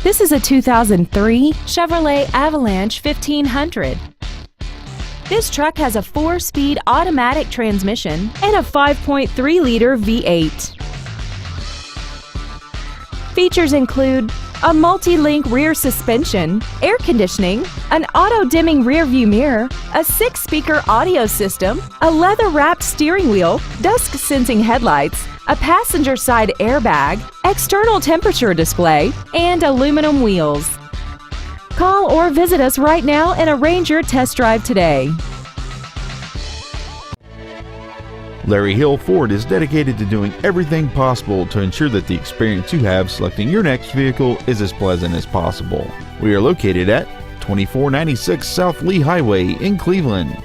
This is a 2003 Chevrolet Avalanche 1500. This truck has a 4-speed automatic transmission and a 5.3-liter V8. Features include a multi-link rear suspension, air conditioning, an auto-dimming rear-view mirror, a 6-speaker audio system, a leather-wrapped steering wheel, dusk-sensing headlights, a passenger side airbag, external temperature display, and aluminum wheels. Call or visit us right now and arrange your test drive today. Larry Hill Ford is dedicated to doing everything possible to ensure that the experience you have selecting your next vehicle is as pleasant as possible. We are located at 2496 South Lee Highway in Cleveland.